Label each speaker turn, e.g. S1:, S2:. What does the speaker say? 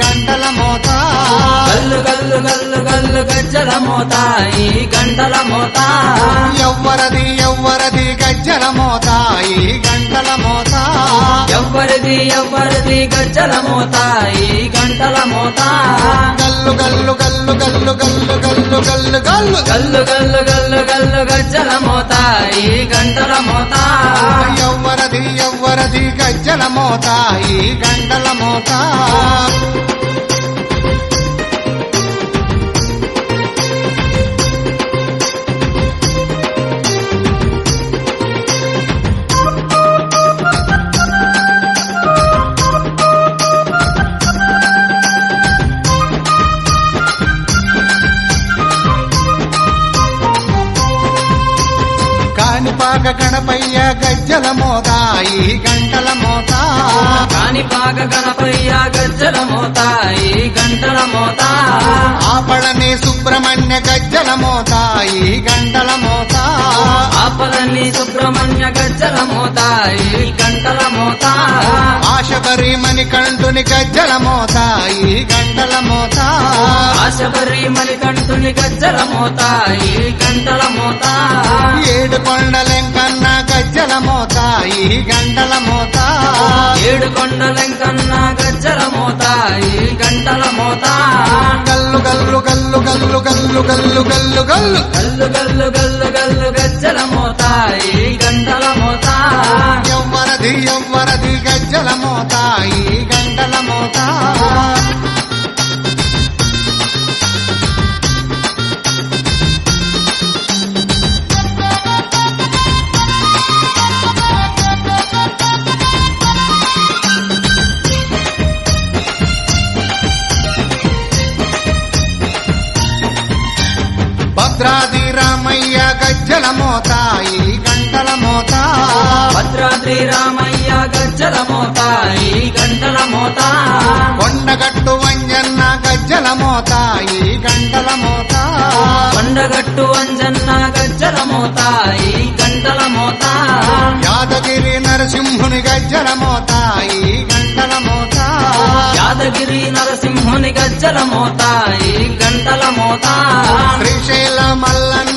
S1: గంటల మోత
S2: గల్లు గల్లు గల్లు గల్లు గజ్జల మోత ఈ గంటల మోత
S1: ఎవ్వరది ఎవ్వరది గజ్జల మోత ఈ గంటల మోత
S2: ఎవ్వరిది ఎవ్వరిది గజ్జల మోత ఈ గంటల మోత
S1: గల్లు గల్లు గల్లు గల్లు గల్లు గల్లు గల్లు గల్లు
S2: గల్లు గల్లు గల్లు గల్లు గజ్జల మోత ఈ గంటల మోత
S1: ఎవ్వరది ఎవ్వరది గజ్జల మోత ఈ గంటల మోత కాణిపాక గణపయ్య గజ్జల మోత ఈ గంటల మోత
S2: కాణిపాక గణపయ్య గజ్జల మోత ఈ గంటల మోత
S1: ఆపళని సుబ్రహ్మణ్య గజ్జల మోత ఈ గంటల మోత
S2: ఆపలని సుబ్రహ్మణ్య గజ్జల మోత ఈ గంటల మోత
S1: ఆశబరి మణికంఠుని గజ్జల మోత ఈ గంటల మోత
S2: ఆశబరి మణికంఠుని గజ్జల మోత ఈ గంటల మోత
S1: ఏడు కొండలెంకన్న గజ్జల మోత ఈ గంటల మోత
S2: ఏడు కొండలెంకన్న గజ్జల మోత ఈ గంటల మోత
S1: గల్లు గల్లు గల్లు గల్లు గల్లు గల్లు గల్లు గల్లు
S2: గల్లు గల్లు గల్లు గల్లు గజ్జల మోత ఈ గంటల మోత
S1: ఎవ్వరది ఎవ్వరది గజ్జల మోత ఈ గంటల మోత భద్రాది రామయ్య గజ్జల మోత ఈ గంటల మోత
S2: భద్రాద్రి రామయ్య గజ్జల మోత ఈ గంటల మోత
S1: కొండగట్టు వంజన్న గజ్జల మోత ఈ గంటల మోత
S2: కొండగట్టు అంజన్న గజ్జల మోత ఈ గంటల మోత
S1: యాదగిరి నరసింహుని గజ్జల మోత ఈ గంటల మోత
S2: యాదగిరి నరసింహుని గజ్జల మోత ఈ గంటల మోత
S1: శ్రీశైల మల్లన్న